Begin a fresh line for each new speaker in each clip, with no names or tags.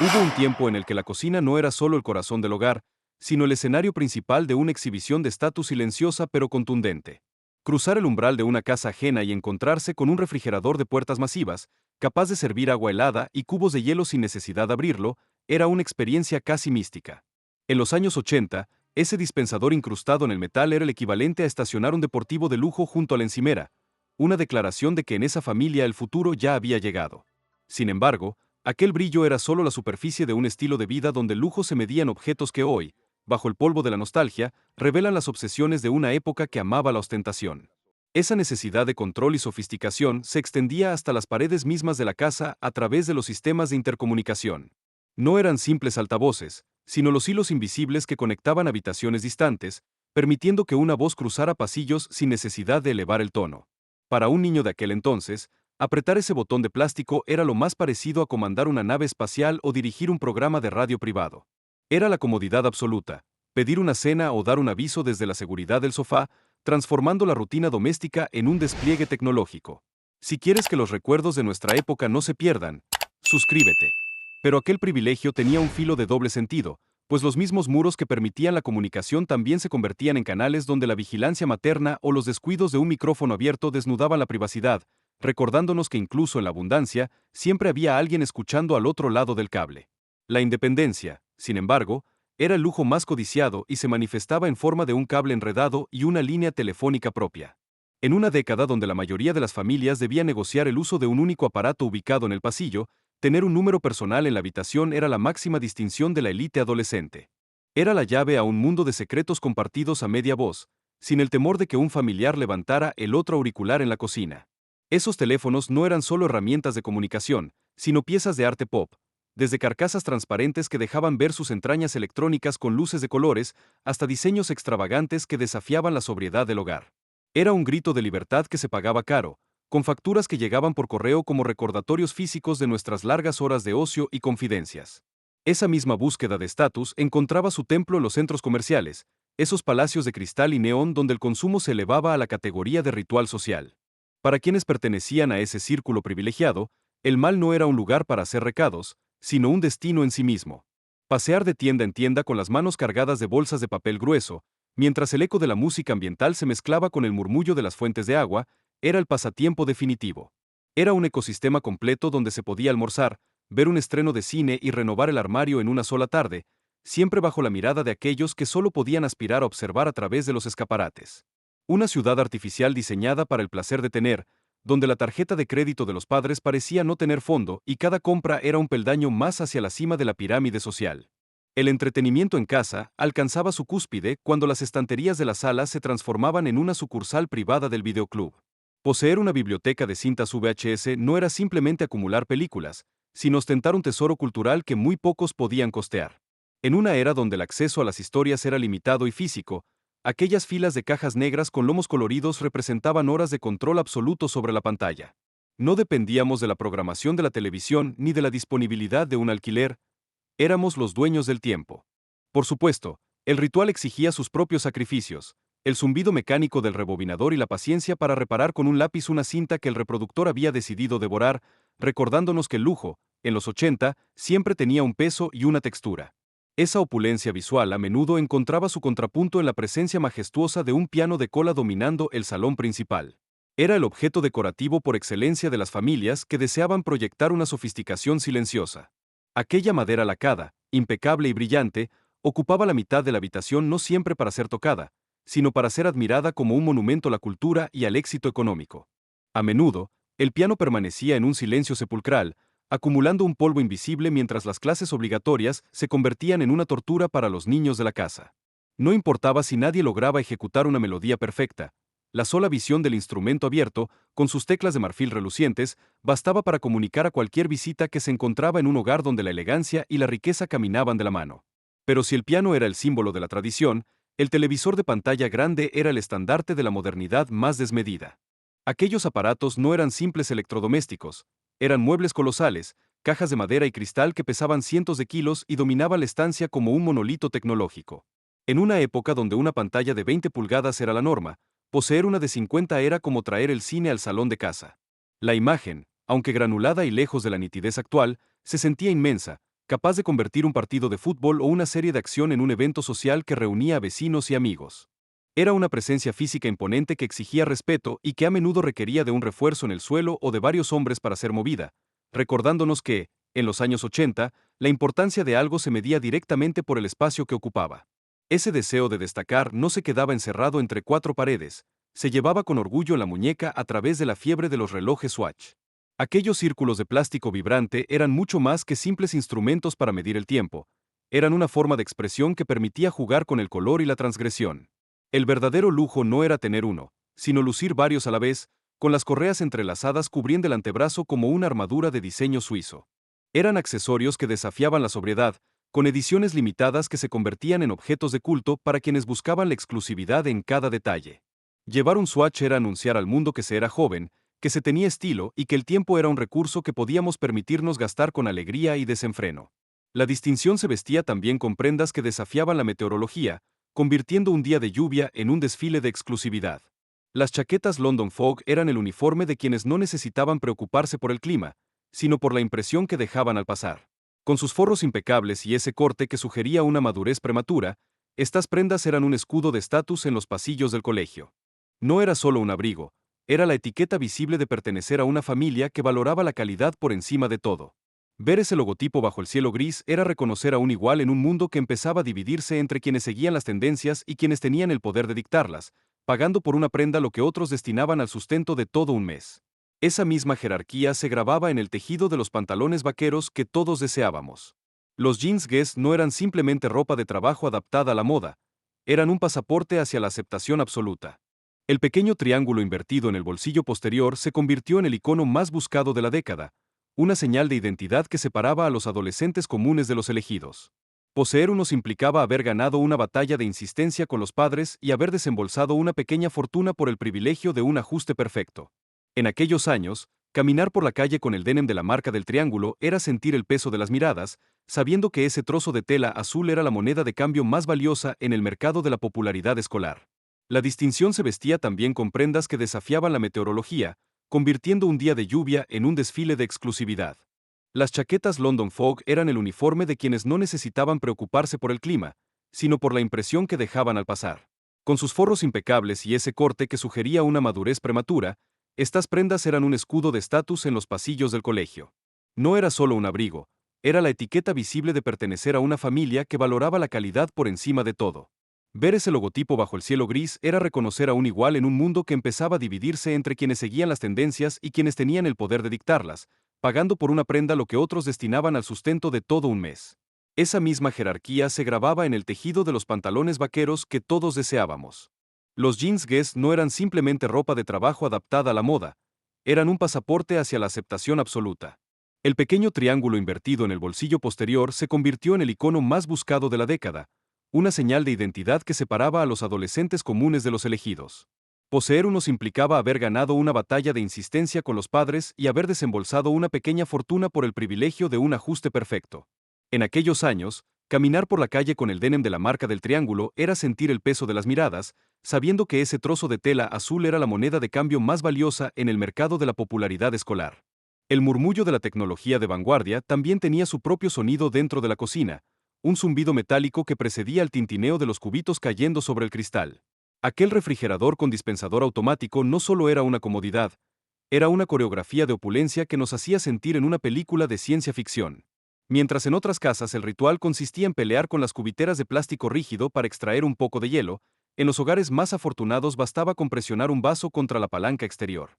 Hubo un tiempo en el que la cocina no era solo el corazón del hogar, sino el escenario principal de una exhibición de estatus silenciosa pero contundente. Cruzar el umbral de una casa ajena y encontrarse con un refrigerador de puertas masivas, capaz de servir agua helada y cubos de hielo sin necesidad de abrirlo, era una experiencia casi mística. En los años 80, ese dispensador incrustado en el metal era el equivalente a estacionar un deportivo de lujo junto a la encimera, una declaración de que en esa familia el futuro ya había llegado. Sin embargo, aquel brillo era solo la superficie de un estilo de vida donde el lujo se medía en objetos que hoy, bajo el polvo de la nostalgia, revelan las obsesiones de una época que amaba la ostentación. Esa necesidad de control y sofisticación se extendía hasta las paredes mismas de la casa a través de los sistemas de intercomunicación. No eran simples altavoces, sino los hilos invisibles que conectaban habitaciones distantes, permitiendo que una voz cruzara pasillos sin necesidad de elevar el tono. Para un niño de aquel entonces, apretar ese botón de plástico era lo más parecido a comandar una nave espacial o dirigir un programa de radio privado. Era la comodidad absoluta, pedir una cena o dar un aviso desde la seguridad del sofá, transformando la rutina doméstica en un despliegue tecnológico. Si quieres que los recuerdos de nuestra época no se pierdan, suscríbete. Pero aquel privilegio tenía un filo de doble sentido, pues los mismos muros que permitían la comunicación también se convertían en canales donde la vigilancia materna o los descuidos de un micrófono abierto desnudaban la privacidad, recordándonos que incluso en la abundancia, siempre había alguien escuchando al otro lado del cable. La independencia, sin embargo, era el lujo más codiciado y se manifestaba en forma de un cable enredado y una línea telefónica propia. En una década donde la mayoría de las familias debía negociar el uso de un único aparato ubicado en el pasillo, tener un número personal en la habitación era la máxima distinción de la élite adolescente. Era la llave a un mundo de secretos compartidos a media voz, sin el temor de que un familiar levantara el otro auricular en la cocina. Esos teléfonos no eran solo herramientas de comunicación, sino piezas de arte pop, desde carcasas transparentes que dejaban ver sus entrañas electrónicas con luces de colores, hasta diseños extravagantes que desafiaban la sobriedad del hogar. Era un grito de libertad que se pagaba caro, con facturas que llegaban por correo como recordatorios físicos de nuestras largas horas de ocio y confidencias. Esa misma búsqueda de estatus encontraba su templo en los centros comerciales, esos palacios de cristal y neón donde el consumo se elevaba a la categoría de ritual social. Para quienes pertenecían a ese círculo privilegiado, el mal no era un lugar para hacer recados, sino un destino en sí mismo. Pasear de tienda en tienda con las manos cargadas de bolsas de papel grueso, mientras el eco de la música ambiental se mezclaba con el murmullo de las fuentes de agua, era el pasatiempo definitivo. Era un ecosistema completo donde se podía almorzar, ver un estreno de cine y renovar el armario en una sola tarde, siempre bajo la mirada de aquellos que solo podían aspirar a observar a través de los escaparates. Una ciudad artificial diseñada para el placer de tener, donde la tarjeta de crédito de los padres parecía no tener fondo y cada compra era un peldaño más hacia la cima de la pirámide social. El entretenimiento en casa alcanzaba su cúspide cuando las estanterías de la sala se transformaban en una sucursal privada del videoclub. Poseer una biblioteca de cintas VHS no era simplemente acumular películas, sino ostentar un tesoro cultural que muy pocos podían costear. En una era donde el acceso a las historias era limitado y físico, aquellas filas de cajas negras con lomos coloridos representaban horas de control absoluto sobre la pantalla. No dependíamos de la programación de la televisión ni de la disponibilidad de un alquiler, éramos los dueños del tiempo. Por supuesto, el ritual exigía sus propios sacrificios, el zumbido mecánico del rebobinador y la paciencia para reparar con un lápiz una cinta que el reproductor había decidido devorar, recordándonos que el lujo, en los 80, siempre tenía un peso y una textura. Esa opulencia visual a menudo encontraba su contrapunto en la presencia majestuosa de un piano de cola dominando el salón principal. Era el objeto decorativo por excelencia de las familias que deseaban proyectar una sofisticación silenciosa. Aquella madera lacada, impecable y brillante, ocupaba la mitad de la habitación no siempre para ser tocada, sino para ser admirada como un monumento a la cultura y al éxito económico. A menudo, el piano permanecía en un silencio sepulcral, acumulando un polvo invisible mientras las clases obligatorias se convertían en una tortura para los niños de la casa. No importaba si nadie lograba ejecutar una melodía perfecta, la sola visión del instrumento abierto, con sus teclas de marfil relucientes, bastaba para comunicar a cualquier visita que se encontraba en un hogar donde la elegancia y la riqueza caminaban de la mano. Pero si el piano era el símbolo de la tradición, el televisor de pantalla grande era el estandarte de la modernidad más desmedida. Aquellos aparatos no eran simples electrodomésticos, eran muebles colosales, cajas de madera y cristal que pesaban cientos de kilos y dominaban la estancia como un monolito tecnológico. En una época donde una pantalla de 20 pulgadas era la norma, poseer una de 50 era como traer el cine al salón de casa. La imagen, aunque granulada y lejos de la nitidez actual, se sentía inmensa, capaz de convertir un partido de fútbol o una serie de acción en un evento social que reunía a vecinos y amigos. Era una presencia física imponente que exigía respeto y que a menudo requería de un refuerzo en el suelo o de varios hombres para ser movida, recordándonos que, en los años 80, la importancia de algo se medía directamente por el espacio que ocupaba. Ese deseo de destacar no se quedaba encerrado entre cuatro paredes, se llevaba con orgullo en la muñeca a través de la fiebre de los relojes Swatch. Aquellos círculos de plástico vibrante eran mucho más que simples instrumentos para medir el tiempo, eran una forma de expresión que permitía jugar con el color y la transgresión. El verdadero lujo no era tener uno, sino lucir varios a la vez, con las correas entrelazadas cubriendo el antebrazo como una armadura de diseño suizo. Eran accesorios que desafiaban la sobriedad, con ediciones limitadas que se convertían en objetos de culto para quienes buscaban la exclusividad en cada detalle. Llevar un Swatch era anunciar al mundo que se era joven, que se tenía estilo y que el tiempo era un recurso que podíamos permitirnos gastar con alegría y desenfreno. La distinción se vestía también con prendas que desafiaban la meteorología, convirtiendo un día de lluvia en un desfile de exclusividad. Las chaquetas London Fog eran el uniforme de quienes no necesitaban preocuparse por el clima, sino por la impresión que dejaban al pasar. Con sus forros impecables y ese corte que sugería una madurez prematura, estas prendas eran un escudo de estatus en los pasillos del colegio. No era solo un abrigo, era la etiqueta visible de pertenecer a una familia que valoraba la calidad por encima de todo. Ver ese logotipo bajo el cielo gris era reconocer a un igual en un mundo que empezaba a dividirse entre quienes seguían las tendencias y quienes tenían el poder de dictarlas, pagando por una prenda lo que otros destinaban al sustento de todo un mes. Esa misma jerarquía se grababa en el tejido de los pantalones vaqueros que todos deseábamos. Los jeans Guess no eran simplemente ropa de trabajo adaptada a la moda, eran un pasaporte hacia la aceptación absoluta. El pequeño triángulo invertido en el bolsillo posterior se convirtió en el icono más buscado de la década, una señal de identidad que separaba a los adolescentes comunes de los elegidos. Poseer unos implicaba haber ganado una batalla de insistencia con los padres y haber desembolsado una pequeña fortuna por el privilegio de un ajuste perfecto. En aquellos años, caminar por la calle con el denim de la marca del triángulo era sentir el peso de las miradas, sabiendo que ese trozo de tela azul era la moneda de cambio más valiosa en el mercado de la popularidad escolar. La distinción se vestía también con prendas que desafiaban la meteorología, convirtiendo un día de lluvia en un desfile de exclusividad. Las chaquetas London Fog eran el uniforme de quienes no necesitaban preocuparse por el clima, sino por la impresión que dejaban al pasar. Con sus forros impecables y ese corte que sugería una madurez prematura, estas prendas eran un escudo de estatus en los pasillos del colegio. No era solo un abrigo, era la etiqueta visible de pertenecer a una familia que valoraba la calidad por encima de todo. Ver ese logotipo bajo el cielo gris era reconocer a un igual en un mundo que empezaba a dividirse entre quienes seguían las tendencias y quienes tenían el poder de dictarlas, pagando por una prenda lo que otros destinaban al sustento de todo un mes. Esa misma jerarquía se grababa en el tejido de los pantalones vaqueros que todos deseábamos. Los jeans Guess no eran simplemente ropa de trabajo adaptada a la moda, eran un pasaporte hacia la aceptación absoluta. El pequeño triángulo invertido en el bolsillo posterior se convirtió en el icono más buscado de la década, una señal de identidad que separaba a los adolescentes comunes de los elegidos. Poseer unos implicaba haber ganado una batalla de insistencia con los padres y haber desembolsado una pequeña fortuna por el privilegio de un ajuste perfecto. En aquellos años, caminar por la calle con el denim de la marca del triángulo era sentir el peso de las miradas, sabiendo que ese trozo de tela azul era la moneda de cambio más valiosa en el mercado de la popularidad escolar. El murmullo de la tecnología de vanguardia también tenía su propio sonido dentro de la cocina, un zumbido metálico que precedía al tintineo de los cubitos cayendo sobre el cristal. Aquel refrigerador con dispensador automático no solo era una comodidad, era una coreografía de opulencia que nos hacía sentir en una película de ciencia ficción. Mientras en otras casas el ritual consistía en pelear con las cubiteras de plástico rígido para extraer un poco de hielo, en los hogares más afortunados bastaba con presionar un vaso contra la palanca exterior.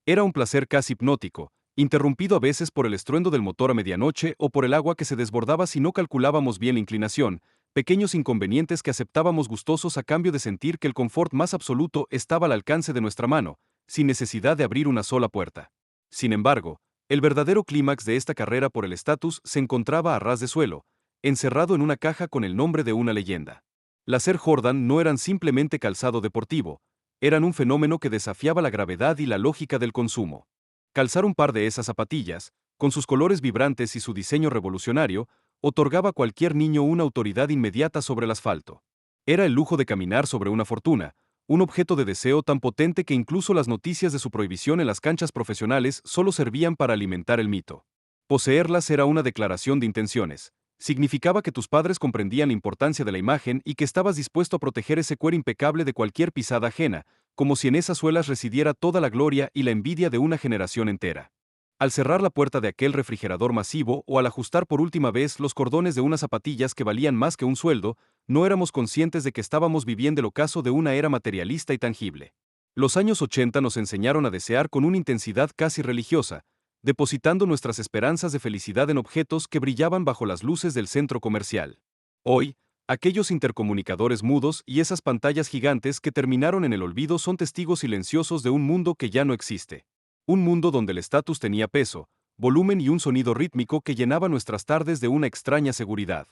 Era un placer casi hipnótico, interrumpido a veces por el estruendo del motor a medianoche o por el agua que se desbordaba si no calculábamos bien la inclinación, pequeños inconvenientes que aceptábamos gustosos a cambio de sentir que el confort más absoluto estaba al alcance de nuestra mano, sin necesidad de abrir una sola puerta. Sin embargo, el verdadero clímax de esta carrera por el estatus se encontraba a ras de suelo, encerrado en una caja con el nombre de una leyenda. Las Air Jordan no eran simplemente calzado deportivo, eran un fenómeno que desafiaba la gravedad y la lógica del consumo. Calzar un par de esas zapatillas, con sus colores vibrantes y su diseño revolucionario, otorgaba a cualquier niño una autoridad inmediata sobre el asfalto. Era el lujo de caminar sobre una fortuna, un objeto de deseo tan potente que incluso las noticias de su prohibición en las canchas profesionales solo servían para alimentar el mito. Poseerlas era una declaración de intenciones, Significaba que tus padres comprendían la importancia de la imagen y que estabas dispuesto a proteger ese cuero impecable de cualquier pisada ajena, como si en esas suelas residiera toda la gloria y la envidia de una generación entera. Al cerrar la puerta de aquel refrigerador masivo o al ajustar por última vez los cordones de unas zapatillas que valían más que un sueldo, no éramos conscientes de que estábamos viviendo el ocaso de una era materialista y tangible. Los años 80 nos enseñaron a desear con una intensidad casi religiosa, depositando nuestras esperanzas de felicidad en objetos que brillaban bajo las luces del centro comercial. Hoy, aquellos intercomunicadores mudos y esas pantallas gigantes que terminaron en el olvido son testigos silenciosos de un mundo que ya no existe. Un mundo donde el estatus tenía peso, volumen y un sonido rítmico que llenaba nuestras tardes de una extraña seguridad.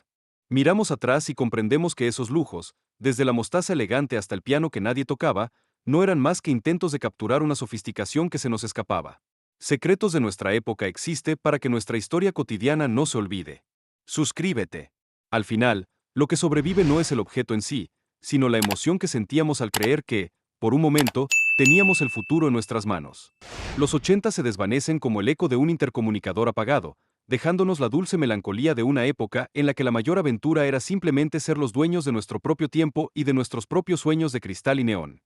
Miramos atrás y comprendemos que esos lujos, desde la mostaza elegante hasta el piano que nadie tocaba, no eran más que intentos de capturar una sofisticación que se nos escapaba. Secretos de nuestra época existe para que nuestra historia cotidiana no se olvide. Suscríbete. Al final, lo que sobrevive no es el objeto en sí, sino la emoción que sentíamos al creer que, por un momento, teníamos el futuro en nuestras manos. Los 80 se desvanecen como el eco de un intercomunicador apagado, dejándonos la dulce melancolía de una época en la que la mayor aventura era simplemente ser los dueños de nuestro propio tiempo y de nuestros propios sueños de cristal y neón.